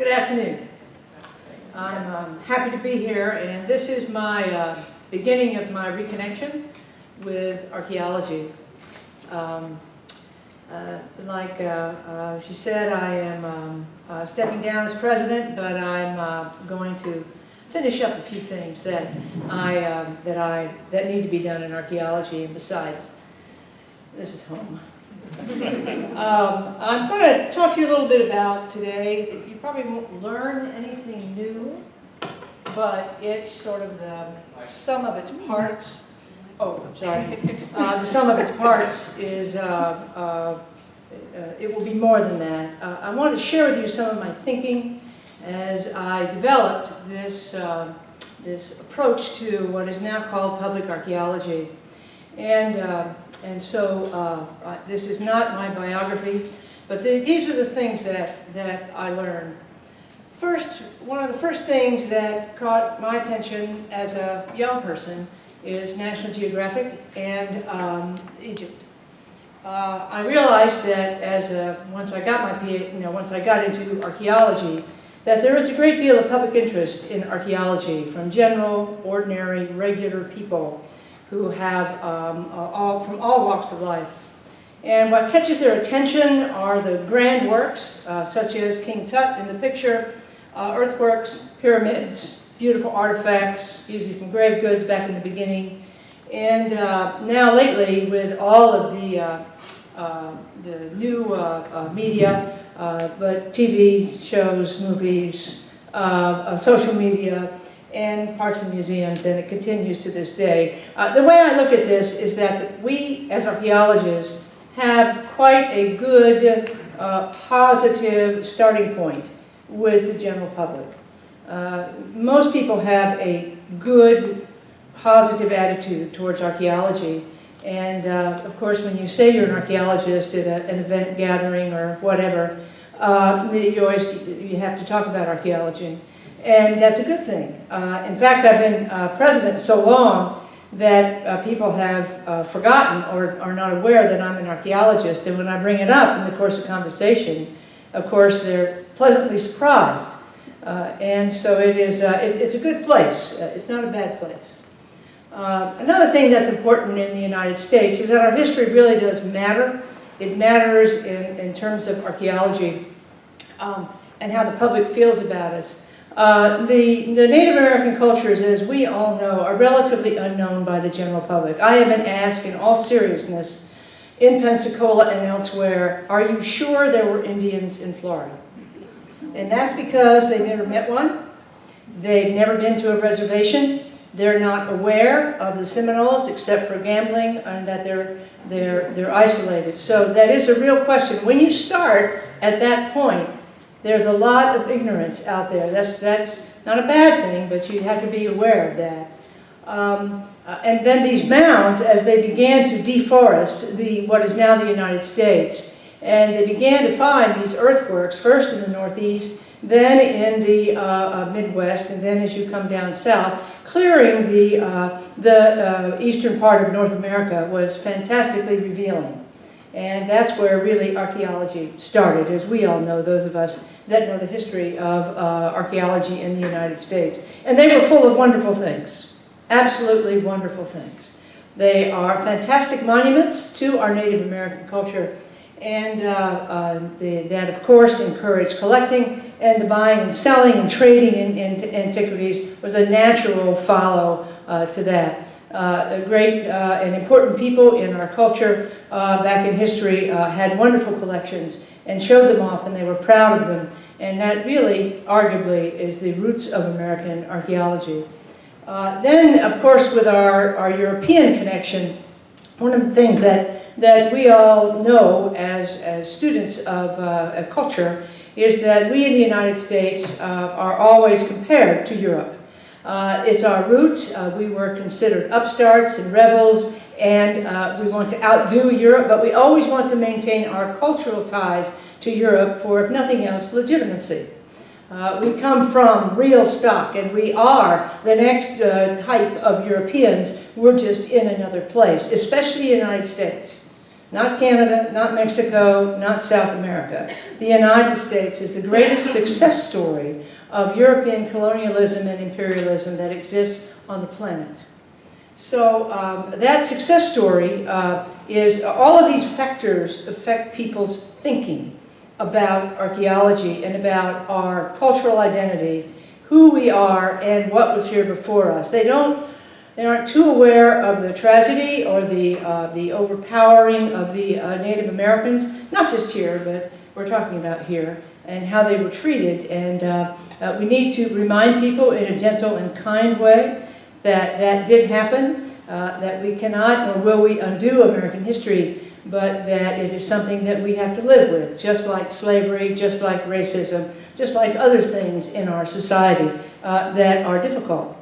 Good afternoon. I'm happy to be here, and this is my beginning of my reconnection with archaeology. Like she said, I am stepping down as president, but I'm going to finish up a few things that need to be done in archaeology, and besides, this is home. I'm going to talk to you a little bit about today. You probably won't learn anything new, but it's sort of the sum of its parts. Oh, I'm sorry. The sum of its parts is, it will be more than that. I want to share with you some of my thinking as I developed this, this approach to what is now called public archaeology. And so this is not my biography, but these are the things that I learned. First, one of the first things that caught my attention as a young person is National Geographic and Egypt. I realized that once I got my PhD, once I got into archaeology, that there is a great deal of public interest in archaeology from general, ordinary, regular people who have from all walks of life. And what catches their attention are the grand works, such as King Tut in the picture, earthworks, pyramids, beautiful artifacts, usually from grave goods back in the beginning. And now lately, with all of the new media, but TV shows, movies, social media, and parks and museums, and it continues to this day. The way I look at this is that we, as archaeologists, have quite a good, positive starting point with the general public. Most people have a good, positive attitude towards archaeology, and of course, when you say you're an archaeologist at an event gathering or whatever, you have to talk about archaeology. And that's a good thing. In fact, I've been president so long that people have forgotten or are not aware that I'm an archaeologist. And when I bring it up in the course of conversation, of course, they're pleasantly surprised. And so it's a good place. It's not a bad place. Another thing that's important in the United States is that our history really does matter. It matters in terms of archaeology and how the public feels about us. The Native American cultures, as we all know, are relatively unknown by the general public. I have been asked in all seriousness in Pensacola and elsewhere, are you sure there were Indians in Florida? And that's because they've never met one, they've never been to a reservation, they're not aware of the Seminoles except for gambling, and that they're isolated. So that is a real question. When you start at that point, there's a lot of ignorance out there. That's not a bad thing, but you have to be aware of that. And then these mounds, as they began to deforest what is now the United States, and they began to find these earthworks, first in the Northeast, then in the Midwest, and then as you come down south, clearing the eastern part of North America was fantastically revealing. And that's where really archaeology started, as we all know, those of us that know the history of archaeology in the United States. And they were full of wonderful things, absolutely wonderful things. They are fantastic monuments to our Native American culture, and that, of course, encouraged collecting, and the buying and selling and trading in antiquities was a natural follow to that. Great and important people in our culture back in history had wonderful collections and showed them off, and they were proud of them. And that really, arguably, is the roots of American archaeology. Then, of course, with our European connection, one of the things that we all know as students of culture is that we in the United States are always compared to Europe. It's our roots. We were considered upstarts and rebels, and we want to outdo Europe, but we always want to maintain our cultural ties to Europe for, if nothing else, legitimacy. We come from real stock, and we are the next type of Europeans. We're just in another place, especially the United States. Not Canada, not Mexico, not South America. The United States is the greatest success story of European colonialism and imperialism that exists on the planet. So that success story is, all of these factors affect people's thinking about archaeology and about our cultural identity, who we are, and what was here before us. They aren't too aware of the tragedy or the overpowering of the Native Americans, not just here, but we're talking about here, and how they were treated. And we need to remind people in a gentle and kind way that that did happen, that we cannot nor will we undo American history, but that it is something that we have to live with, just like slavery, just like racism, just like other things in our society that are difficult.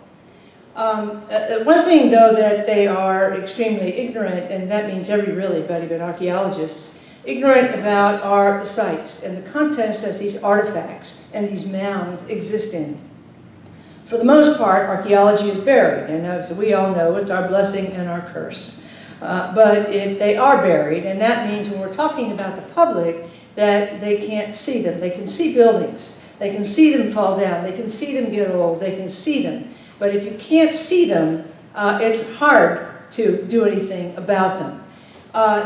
One thing, though, that they are extremely ignorant, and that means everybody but archaeologists, ignorant about are the sites and the contents that these artifacts and these mounds exist in. For the most part, archaeology is buried, and as we all know, it's our blessing and our curse. But they are buried, and that means when we're talking about the public, that they can't see them. They can see buildings. They can see them fall down. They can see them get old. They can see them. But if you can't see them, it's hard to do anything about them.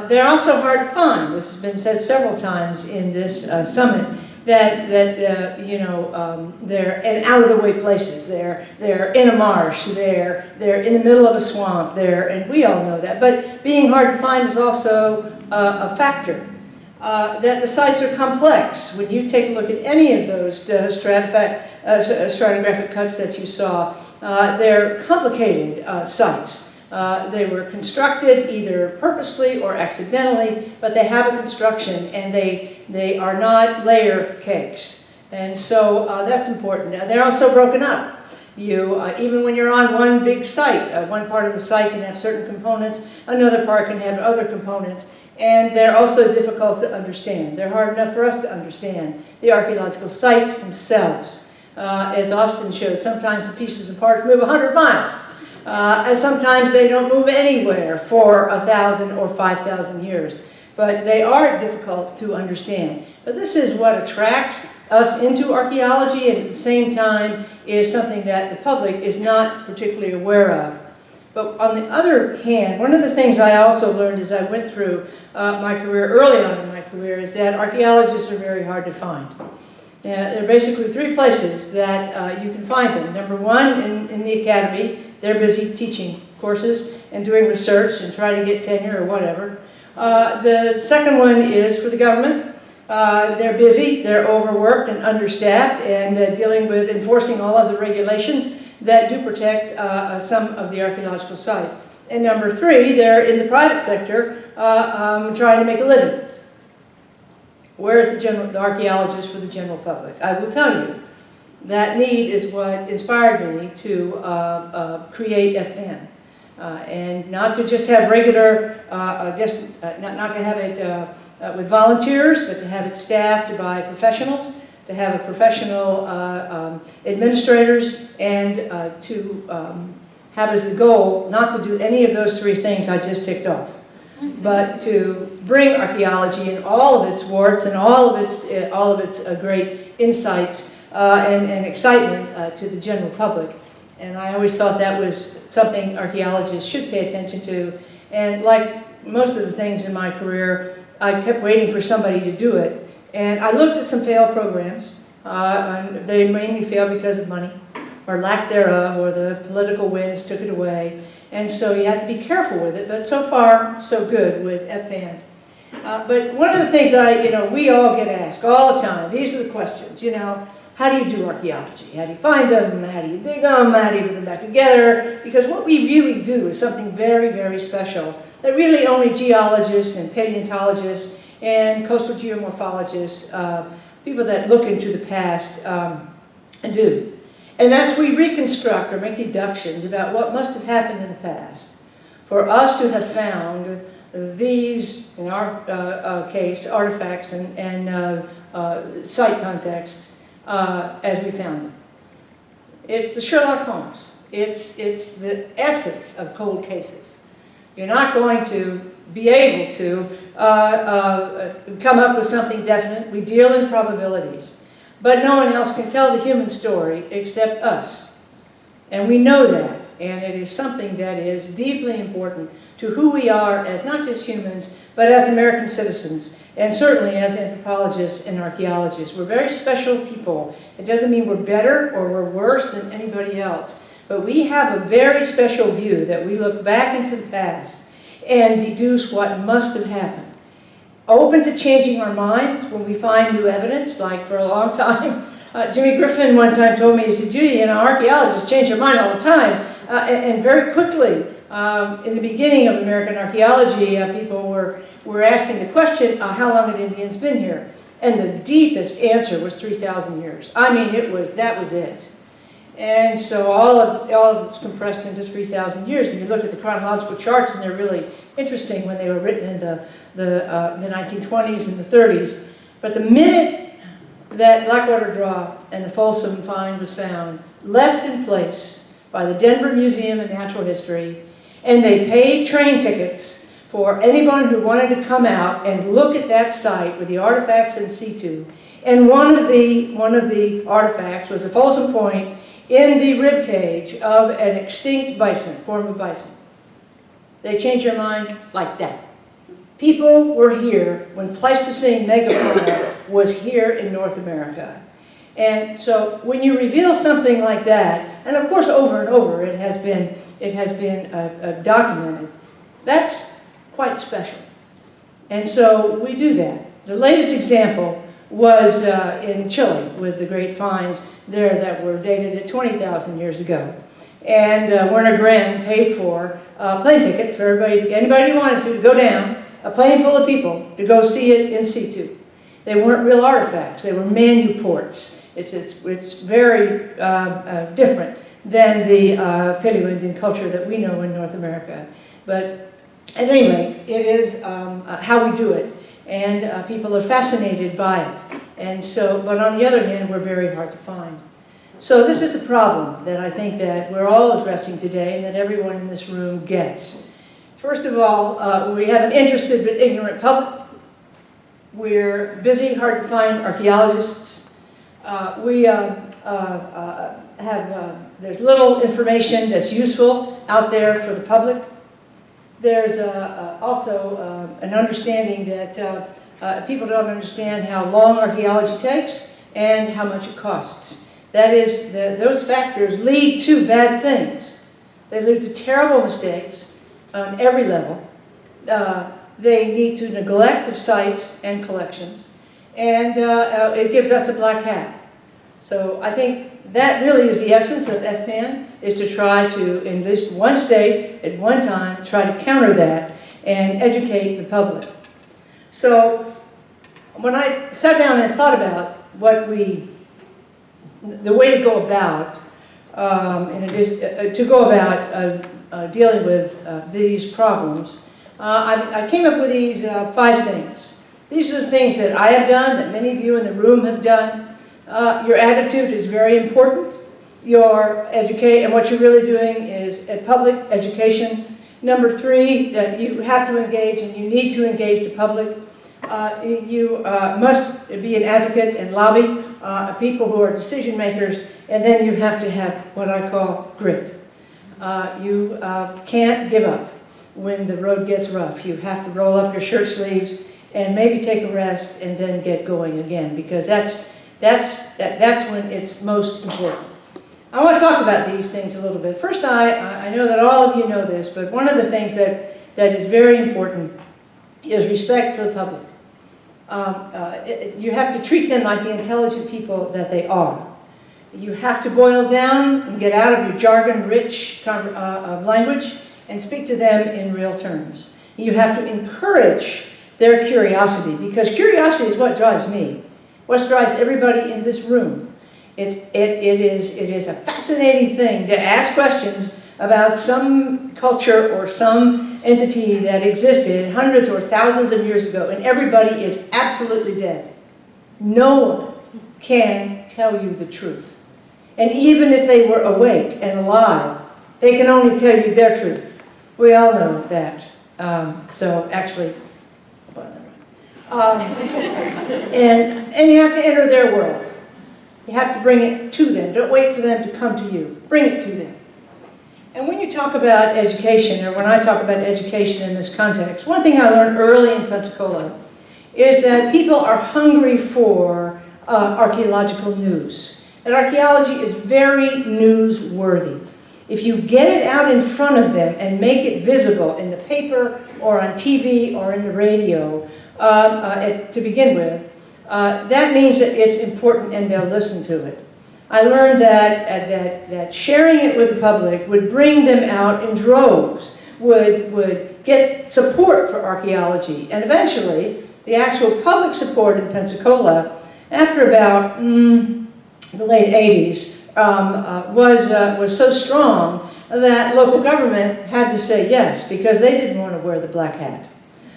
They're also hard to find. This has been said several times in this summit, that they're in out-of-the-way places. They're in a marsh. They're in the middle of a swamp. And we all know that. But being hard to find is also a factor. That the sites are complex. When you take a look at any of those stratigraphic cuts that you saw, they're complicated sites. They were constructed either purposely or accidentally, but they have a construction, and they are not layer cakes. And so that's important. They're also broken up. Even when you're on one big site, one part of the site can have certain components, another part can have other components, and they're also difficult to understand. They're hard enough for us to understand, the archaeological sites themselves. As Austin showed, sometimes the pieces and parts move 100 miles. And sometimes they don't move anywhere for 1,000 or 5,000 years. But they are difficult to understand. But this is what attracts us into archaeology, and at the same time is something that the public is not particularly aware of. But on the other hand, one of the things I also learned as I went through my career, early on in my career, is that archaeologists are very hard to find. There are basically three places that you can find them. Number one, in the academy. They're busy teaching courses and doing research and trying to get tenure or whatever. The second one is for the government. They're busy, they're overworked and understaffed, and dealing with enforcing all of the regulations that do protect some of the archaeological sites. And number three, they're in the private sector trying to make a living. Where's the archaeologist for the general public? I will tell you, that need is what inspired me to create FBAN. And not to just have regular, not to have it with volunteers, but to have it staffed by professionals, to have a professional administrators, and to have as the goal not to do any of those three things I just ticked off, but to bring archaeology in all of its warts and all of its great insights and excitement to the general public. And I always thought that was something archaeologists should pay attention to. And like most of the things in my career, I kept waiting for somebody to do it. And I looked at some failed programs. And they mainly failed because of money, or lack thereof, or the political winds took it away. And so you have to be careful with it. But so far, so good with FBAN. But one of the things that we all get asked all the time, these are the questions, how do you do archaeology? How do you find them? How do you dig them? How do you put them back together? Because what we really do is something very, very special that really only geologists and paleontologists and coastal geomorphologists, people that look into the past, do. And that's we reconstruct or make deductions about what must have happened in the past for us to have found these, in our case, artifacts and site contexts as we found them. It's the Sherlock Holmes. It's the essence of cold cases. You're not going to be able to come up with something definite. We deal in probabilities. But no one else can tell the human story except us. And we know that. And it is something that is deeply important to who we are as not just humans, but as American citizens, and certainly as anthropologists and archaeologists. We're very special people. It doesn't mean we're better or we're worse than anybody else. But we have a very special view that we look back into the past and deduce what must have happened. Open to changing our minds when we find new evidence, like for a long time. Jimmy Griffin one time told me, he said, Judy, archaeologists change their mind all the time. And very quickly, in the beginning of American archaeology, people were asking the question, how long had Indians been here? And the deepest answer was 3,000 years. I mean, that was it. And so all of it's compressed into 3,000 years. And you look at the chronological charts, and they're really interesting when they were written in the 1920s and the 30s. But the minute that Blackwater Draw and the Folsom find was found, left in place by the Denver Museum of Natural History, and they paid train tickets for anyone who wanted to come out and look at that site with the artifacts in situ. And one of the artifacts was a Folsom Point in the rib cage of an extinct bison, form of bison. They changed their mind like that. People were here when Pleistocene megafauna was here in North America. And so when you reveal something like that, and of course over and over it has been documented, that's quite special. And so we do that. The latest example was in Chile with the great finds there that were dated at 20,000 years ago. And Werner Graham paid for plane tickets for anybody who wanted to go down, a plane full of people, to go see it in situ. They weren't real artifacts, they were manuports. It's very different than the Paleo-Indian culture that we know in North America. But at any rate, it is how we do it. And people are fascinated by it. And so, but on the other hand, we're very hard to find. So this is the problem that I think that we're all addressing today and that everyone in this room gets. First of all, we have an interested but ignorant public. We're busy, hard to find archaeologists. There's little information that's useful out there for the public. There's also an understanding that people don't understand how long archaeology takes and how much it costs. That is, those factors lead to bad things. They lead to terrible mistakes on every level. They lead to neglect of sites and collections. And it gives us a black hat. So I think that really is the essence of FPAN, is to try to, in at least one state at one time, try to counter that and educate the public. So when I sat down and thought about the way to go about, dealing with these problems, I came up with these 5 things. These are the things that I have done, that many of you in the room have done. Your attitude is very important. And what you're really doing is public education. Number 3, that you have to engage and you need to engage the public. You must be an advocate and lobby people who are decision makers, and then you have to have what I call grit. You can't give up when the road gets rough. You have to roll up your shirt sleeves and maybe take a rest and then get going again, because that's when it's most important. I want to talk about these things a little bit. First, I know that all of you know this, but one of the things that is very important is respect for the public. You have to treat them like the intelligent people that they are. You have to boil down and get out of your jargon-rich language and speak to them in real terms. You have to encourage their curiosity, because curiosity is what drives me. What drives everybody in this room. It is a fascinating thing to ask questions about some culture or some entity that existed hundreds or thousands of years ago, and everybody is absolutely dead. No one can tell you the truth. And even if they were awake and alive, they can only tell you their truth. We all know that. So actually, and you have to enter their world. You have to bring it to them. Don't wait for them to come to you. Bring it to them. And when you talk about education, or when I talk about education in this context, one thing I learned early in Pensacola is that people are hungry for archaeological news. That archaeology is very newsworthy. If you get it out in front of them and make it visible in the paper or on TV or in the radio to begin with, that means that it's important and they'll listen to it. I learned that sharing it with the public would bring them out in droves, would get support for archaeology, and eventually the actual public support in Pensacola, after about the late 80s, was so strong that local government had to say yes, because they didn't want to wear the black hat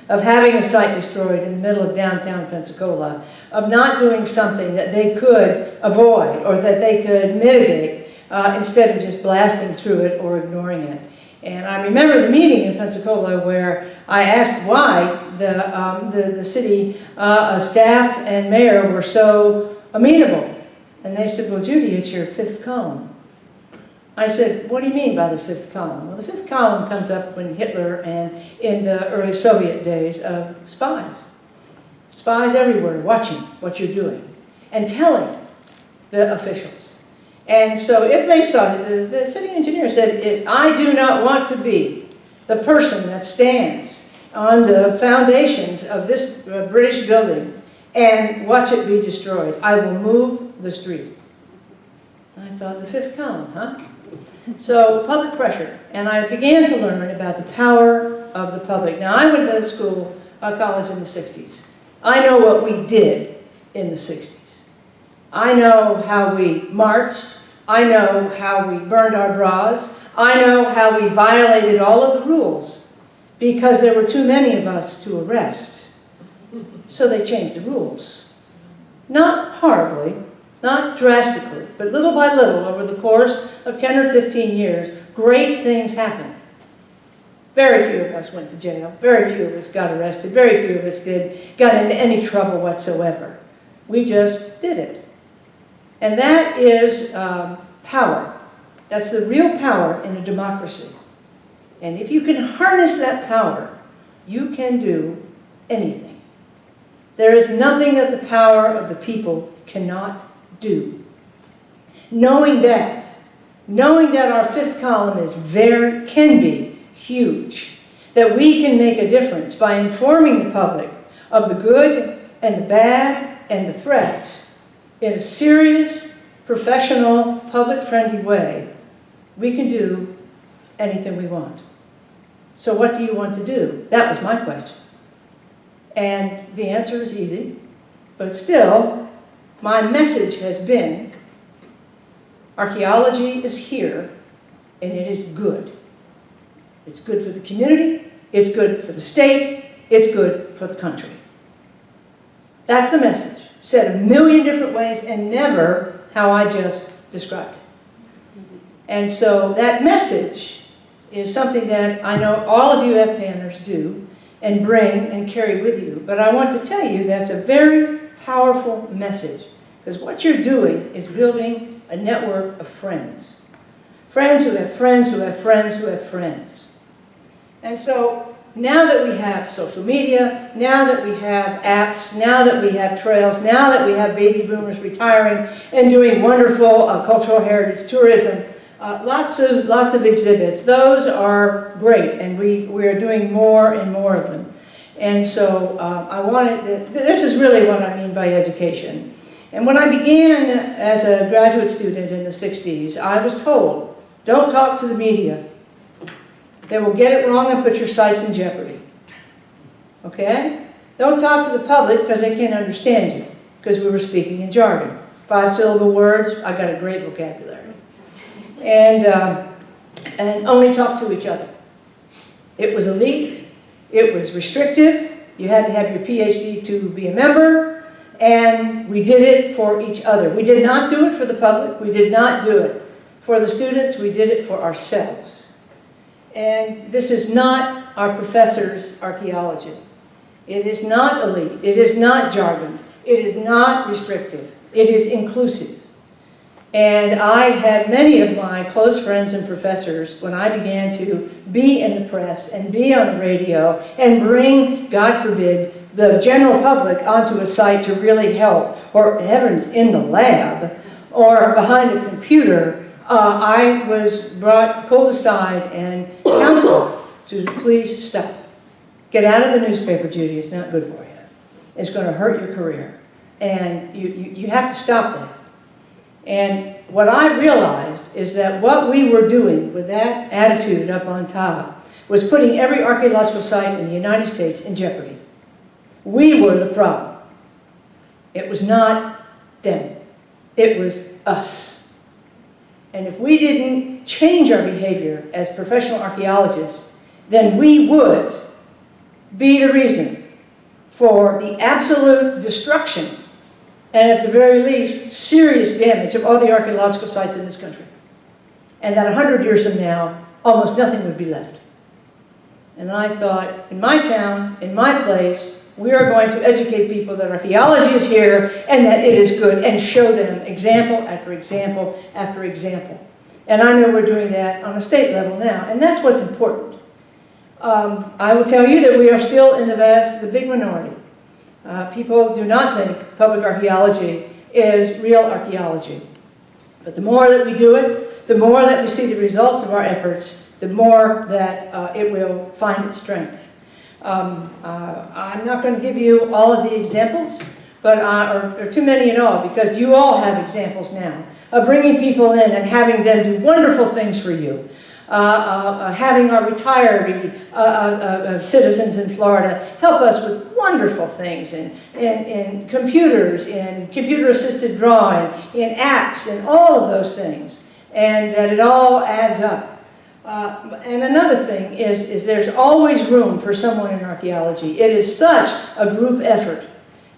of having a site destroyed in the middle of downtown Pensacola, of not doing something that they could avoid or that they could mitigate instead of just blasting through it or ignoring it. And I remember the meeting in Pensacola where I asked why the city staff and mayor were so amenable. And they said, well, Judy, it's your fifth column. I said, what do you mean by the fifth column? Well, the fifth column comes up when Hitler and in the early Soviet days of spies. Spies everywhere watching what you're doing and telling the officials. And so if they saw it, the city engineer said, I do not want to be the person that stands on the foundations of this British building and watch it be destroyed. I will move the street. I thought, the fifth column, huh? So public pressure, and I began to learn about the power of the public. Now, I went to school, college in the 60s. I know what we did in the 60s. I know how we marched. I know how we burned our bras. I know how we violated all of the rules because there were too many of us to arrest. So they changed the rules. Not horribly, not drastically, but little by little over the course of 10 or 15 years, great things happened. Very few of us went to jail. Very few of us got arrested. Very few of us got into any trouble whatsoever. We just did it. And that is power. That's the real power in a democracy. And if you can harness that power, you can do anything. There is nothing that the power of the people cannot do. Knowing that our fifth column can be huge, that we can make a difference by informing the public of the good and the bad and the threats in a serious, professional, public-friendly way, we can do anything we want. So what do you want to do? That was my question. And the answer is easy, but still, my message has been, archaeology is here, and it is good. It's good for the community, it's good for the state, it's good for the country. That's the message, said a million different ways and never how I just described it. And so that message is something that I know all of you FPNers do and bring and carry with you. But I want to tell you that's a very powerful message, because what you're doing is building a network of friends. Friends who have friends who have friends who have friends. And so now that we have social media, now that we have apps, now that we have trails, now that we have baby boomers retiring and doing wonderful cultural heritage tourism, lots of exhibits. Those are great, and we're doing more and more of them. And so this is really what I mean by education. And when I began as a graduate student in the 60s, I was told, don't talk to the media. They will get it wrong and put your sites in jeopardy. Okay? Don't talk to the public because they can't understand you, because we were speaking in jargon. 5-syllable words, I got a great vocabulary. And only talk to each other. It was elite, it was restrictive, you had to have your PhD to be a member, and we did it for each other. We did not do it for the public, we did not do it for the students, we did it for ourselves. And this is not our professor's archaeology. It is not elite. It is not jargon. It is not restrictive. It is inclusive. And I had many of my close friends and professors when I began to be in the press and be on the radio and bring, God forbid, the general public onto a site to really help, or heavens, in the lab, or behind a computer, I was pulled aside and counseled to please stop. Get out of the newspaper, Judy. It's not good for you. It's going to hurt your career. And you have to stop that. And what I realized is that what we were doing with that attitude up on top was putting every archaeological site in the United States in jeopardy. We were the problem. It was not them. It was us. And if we didn't change our behavior as professional archaeologists, then we would be the reason for the absolute destruction and, at the very least, serious damage of all the archaeological sites in this country. And that 100 years from now, almost nothing would be left. And I thought, in my town, in my place, we are going to educate people that archaeology is here and that it is good, and show them example after example after example. And I know we're doing that on a state level now, and that's what's important. I will tell you that we are still in the big minority. People do not think public archaeology is real archaeology. But the more that we do it, the more that we see the results of our efforts, the more that it will find its strength. I'm not going to give you all of the examples, but or too many in all, because you all have examples now of bringing people in and having them do wonderful things for you. Having our retiree citizens in Florida help us with wonderful things in computers, in computer-assisted drawing, in apps, and all of those things, and that it all adds up. And another thing is there's always room for someone in archaeology. It is such a group effort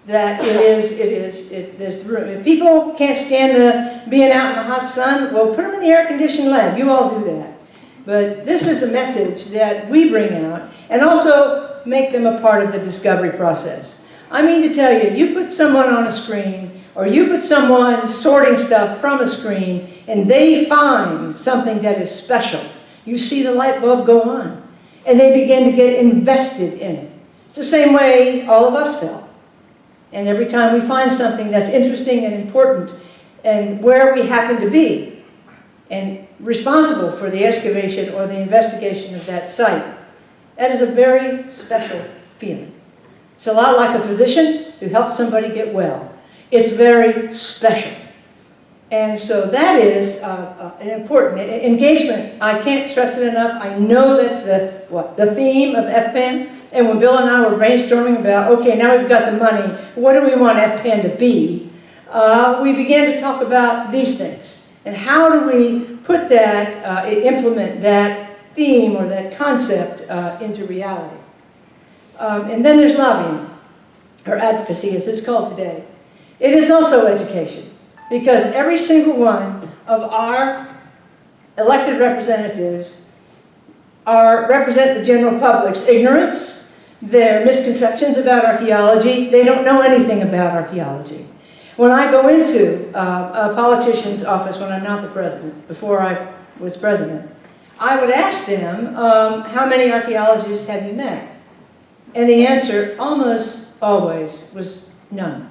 that there's room. If people can't stand being out in the hot sun, well, put them in the air-conditioned lab. You all do that. But this is a message that we bring out, and also make them a part of the discovery process. I mean to tell you, you put someone on a screen, or you put someone sorting stuff from a screen, and they find something that is special. You see the light bulb go on, and they begin to get invested in it. It's the same way all of us felt. And every time we find something that's interesting and important, and where we happen to be, and responsible for the excavation or the investigation of that site, that is a very special feeling. It's a lot like a physician who helps somebody get well. It's very special. And so that is an important engagement. I can't stress it enough. I know that's the theme of FPAN. And when Bill and I were brainstorming about, okay, now we've got the money, what do we want FPAN to be? We began to talk about these things. And how do we put that, implement that theme or that concept into reality? And then there's lobbying, or advocacy as it's called today. It is also education, because every single one of our elected representatives represent the general public's ignorance, their misconceptions about archaeology. They don't know anything about archaeology. When I go into a politician's office, when I'm not the president, before I was president, I would ask them, how many archaeologists have you met? And the answer almost always was none.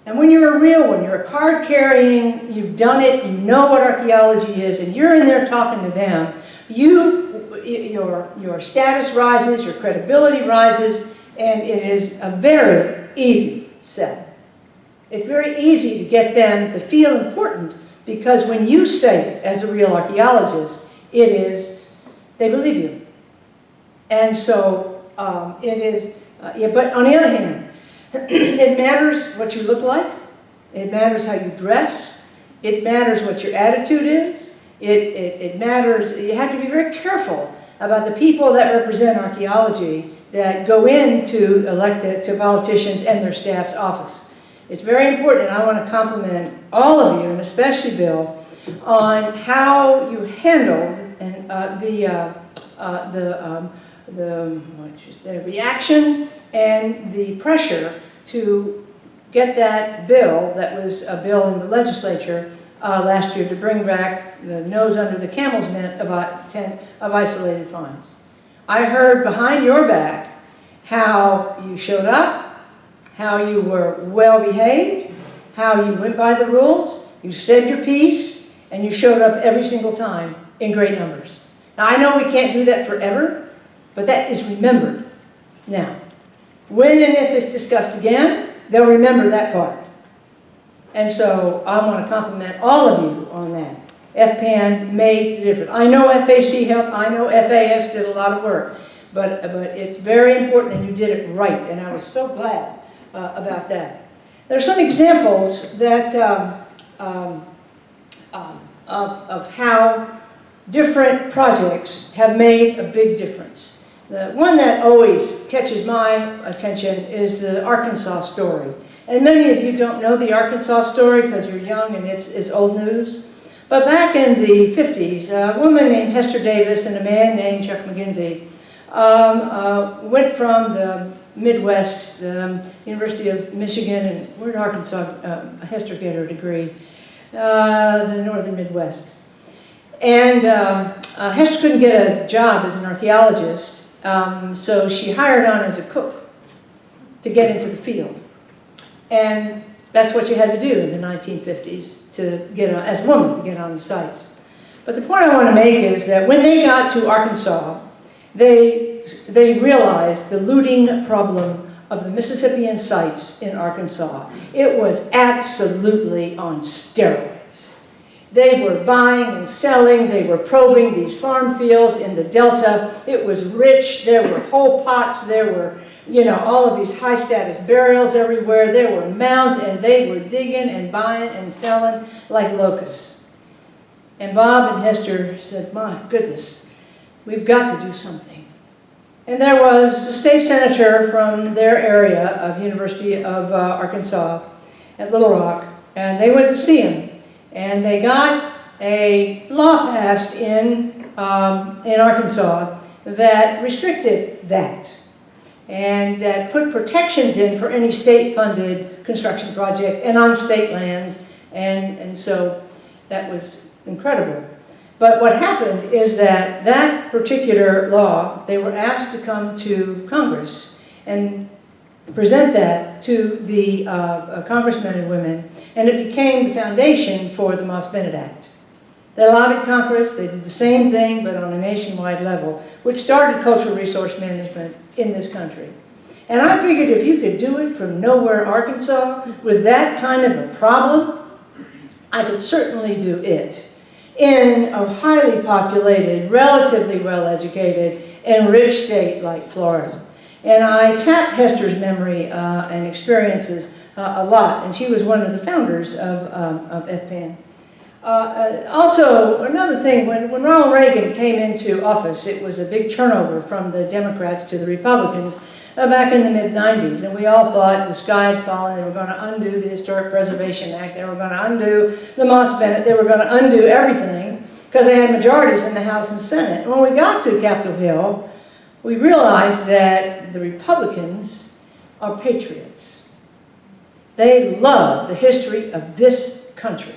And when you're a real one, you're a card-carrying, you've done it, you know what archaeology is, and you're in there talking to them, your status rises, your credibility rises, and it is a very easy sell. It's very easy to get them to feel important, because when you say it as a real archaeologist, they believe you. And so but on the other hand, it matters what you look like, it matters how you dress, it matters what your attitude is, it matters, you have to be very careful about the people that represent archaeology that go into to politicians and their staff's office. It's very important, and I want to compliment all of you, and especially Bill, on how you handled and the reaction and the pressure to get that bill, that was a bill in the legislature last year, to bring back the nose under the camel's net of isolated fines. I heard behind your back how you showed up, how you were well behaved, how you went by the rules, you said your piece, and you showed up every single time in great numbers. Now I know we can't do that forever, but that is remembered now. When and if it's discussed again, they'll remember that part. And so I want to compliment all of you on that. FPAN made the difference. I know FAC helped, I know FAS did a lot of work, but it's very important and you did it right, and I was so glad about that. There are some examples that of how different projects have made a big difference. The one that always catches my attention is the Arkansas story. And many of you don't know the Arkansas story because you're young and it's old news. But back in the 50s, a woman named Hester Davis and a man named Chuck McGinty went from the Midwest, University of Michigan, and where did Arkansas, Hester get her degree? The northern Midwest. And Hester couldn't get a job as an archaeologist, so she hired on as a cook to get into the field. And that's what you had to do in the 1950s to get on, as a woman, to get on the sites. But the point I want to make is that when they got to Arkansas, they realized the looting problem of the Mississippian sites in Arkansas. It was absolutely on steroids. They were buying and selling, they were probing these farm fields in the Delta. It was rich, there were whole pots, there were, you know, all of these high status burials everywhere. There were mounds, and they were digging and buying and selling like locusts. And Bob and Hester said, my goodness, we've got to do something. And there was a state senator from their area of University of Arkansas at Little Rock, and they went to see him. And they got a law passed in Arkansas that restricted that, and that put protections in for any state-funded construction project and on state lands, and so that was incredible. But what happened is that that particular law, they were asked to come to Congress and present that to the congressmen and women, and it became the foundation for the Moss-Bennett Act. They lobbied Congress, they did the same thing, but on a nationwide level, which started cultural resource management in this country. And I figured if you could do it from nowhere, Arkansas, with that kind of a problem, I could certainly do it in a highly populated, relatively well-educated, and rich state like Florida. And I tapped Hester's memory and experiences a lot, and she was one of the founders of FPAN. Also, another thing, when Ronald Reagan came into office, it was a big turnover from the Democrats to the Republicans back in the mid-90s, and we all thought the sky had fallen. They were going to undo the Historic Preservation Act, they were going to undo the Moss-Bennett, they were going to undo everything because they had majorities in the House and Senate. And when we got to Capitol Hill, we realized that the Republicans are patriots. They love the history of this country.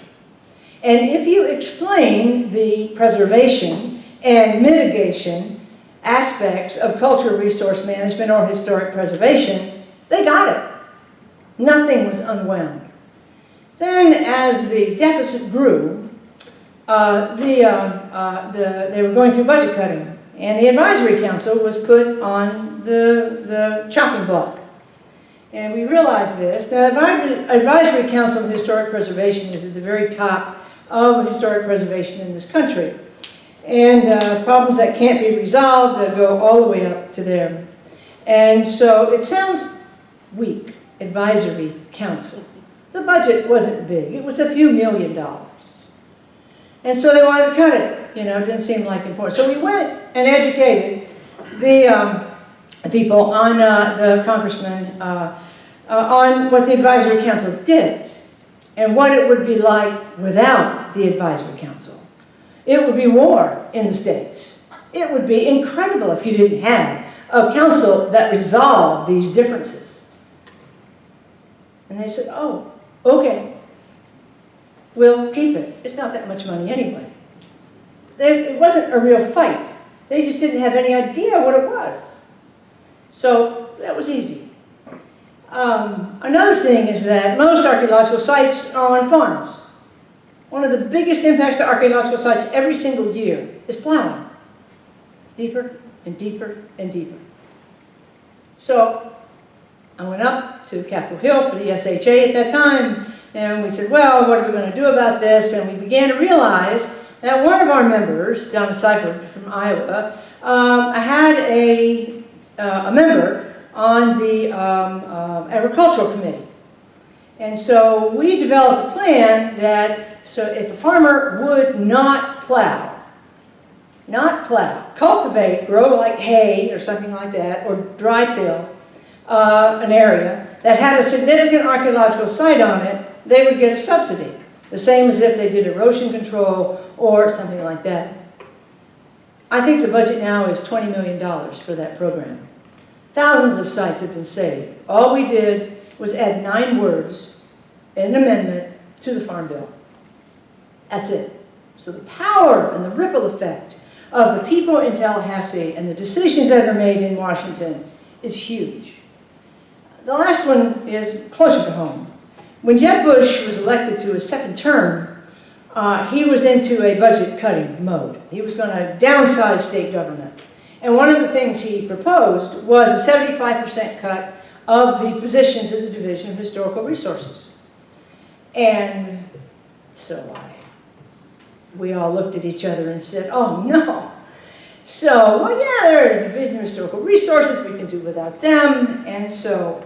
And if you explain the preservation and mitigation aspects of cultural resource management or historic preservation, they got it. Nothing was unwound. Then as the deficit grew, they were going through budget cutting. And the advisory council was put on the chopping block. And we realized this. The Advisory Council of Historic Preservation is at the very top of historic preservation in this country. And problems that can't be resolved go all the way up to there. And so it sounds weak, Advisory Council. The budget wasn't big. It was a few $1 million. And so they wanted to cut it. You know, it didn't seem like important. So we went and educated the people on the congressmen on what the Advisory Council did and what it would be like without the Advisory Council. It would be war in the States. It would be incredible if you didn't have a council that resolved these differences. And they said, oh, okay, we'll keep it. It's not that much money anyway. It wasn't a real fight. They just didn't have any idea what it was. So that was easy. Another thing is that most archaeological sites are on farms. One of the biggest impacts to archaeological sites every single year is plowing. Deeper and deeper and deeper. So I went up to Capitol Hill for the SHA at that time, and we said, well, what are we going to do about this? And we began to realize that one of our members, Donna Seifert from Iowa, had a member on the agricultural committee. And so we developed a plan that, so if a farmer would not plow, cultivate, grow like hay or something like that, or dry till an area that had a significant archaeological site on it, they would get a subsidy. The same as if they did erosion control or something like that. I think the budget now is $20 million for that program. Thousands of sites have been saved. All we did was add 9 words in an amendment to the Farm Bill. That's it. So the power and the ripple effect of the people in Tallahassee and the decisions that are made in Washington is huge. The last one is closer to home. When Jeb Bush was elected to his second term, he was into a budget cutting mode. He was going to downsize state government. And one of the things he proposed was a 75% cut of the positions in the Division of Historical Resources. And so we all looked at each other and said, oh no. So, well, yeah, they're a Division of Historical Resources, we can do without them. And so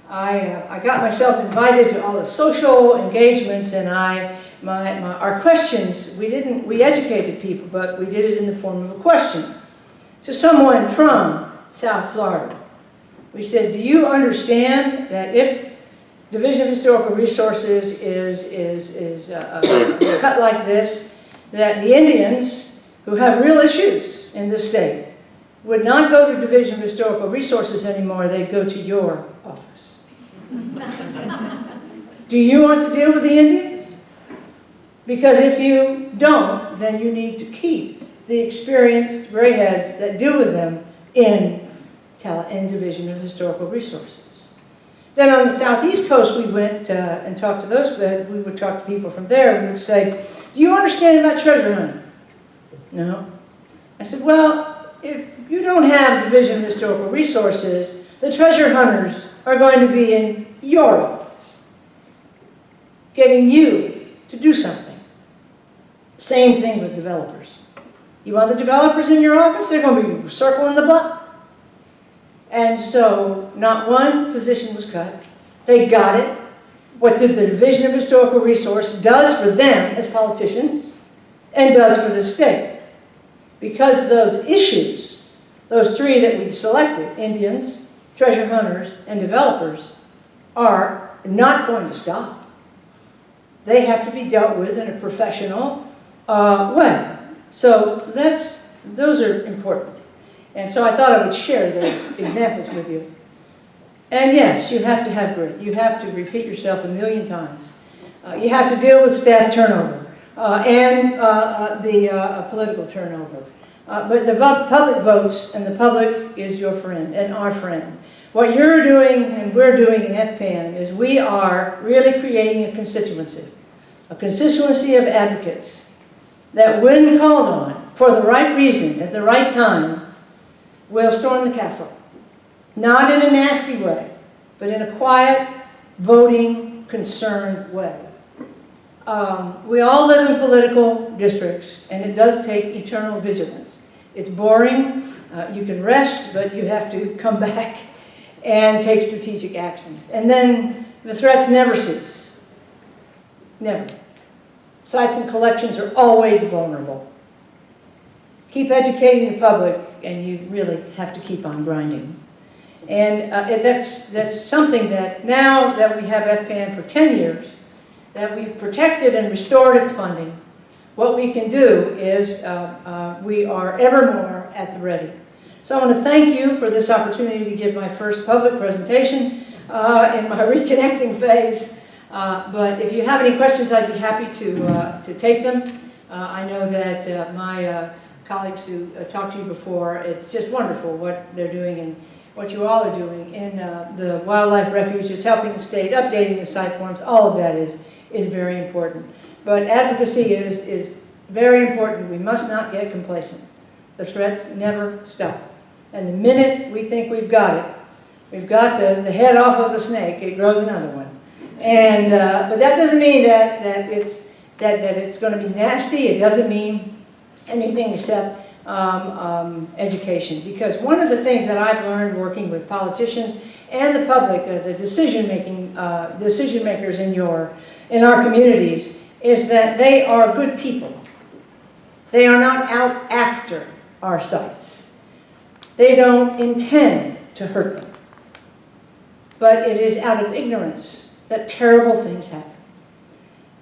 I got myself invited to all the social engagements, and our questions, we educated people, but we did it in the form of a question to someone from South Florida. We said, do you understand that if Division of Historical Resources is cut like this, that the Indians, who have real issues in this state, would not go to Division of Historical Resources anymore, they'd go to your office. Do you want to deal with the Indians? Because if you don't, then you need to keep the experienced gray heads that deal with them in Division of Historical Resources. Then on the southeast coast, we went and talked to those, we would talk to people from there, we would say, do you understand about treasure hunting? No. I said, well, if you don't have Division of Historical Resources, the treasure hunters are going to be in your office, getting you to do something. Same thing with developers. You want the developers in your office? They're going to be circling the block. And so not one position was cut. They got it. What the Division of Historical Resource does for them as politicians and does for the state. Because those issues, those 3 that we selected, Indians, treasure hunters, and developers, are not going to stop. They have to be dealt with in a professional way. So those are important. And so I thought I would share those examples with you. And yes, you have to have grit. You have to repeat yourself a million times. You have to deal with staff turnover and the political turnover. But the public votes, and the public is your friend and our friend. What you're doing and we're doing in FPAN is we are really creating a constituency of advocates that when called on for the right reason at the right time will storm the castle. Not in a nasty way, but in a quiet, voting, concerned way. We all live in political districts, and it does take eternal vigilance. It's boring. You can rest, but you have to come back and take strategic actions. And then the threats never cease. Never. Sites and collections are always vulnerable. Keep educating the public, and you really have to keep on grinding. And that's something that now that we have FPAN for 10 years, that we've protected and restored its funding, what we can do is we are ever more at the ready. So I want to thank you for this opportunity to give my first public presentation in my reconnecting phase. But if you have any questions, I'd be happy to take them. I know that my colleagues who talked to you before, it's just wonderful what they're doing and what you all are doing in the wildlife refuges, helping the state, updating the site forms. All of that is very important. But advocacy is very important. We must not get complacent. The threats never stop. And the minute we think we've got it, we've got the head off of the snake, it grows another one. And but that doesn't mean that it's going to be nasty. It doesn't mean anything except education. Because one of the things that I've learned working with politicians and the public, the decision makers in our communities, is that they are good people. They are not out after our sites. They don't intend to hurt them. But it is out of ignorance that terrible things happen.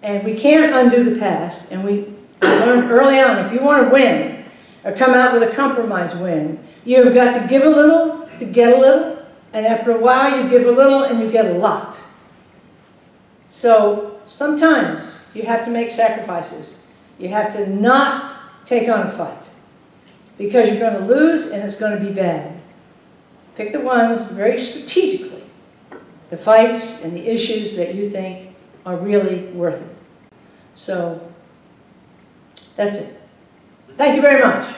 And we can't undo the past, and we learned early on, if you want to win, or come out with a compromise win, you've got to give a little to get a little, and after a while you give a little and you get a lot. So sometimes you have to make sacrifices. You have to not take on a fight, because you're going to lose and it's going to be bad. Pick the ones very strategically, the fights and the issues that you think are really worth it. So that's it. Thank you very much.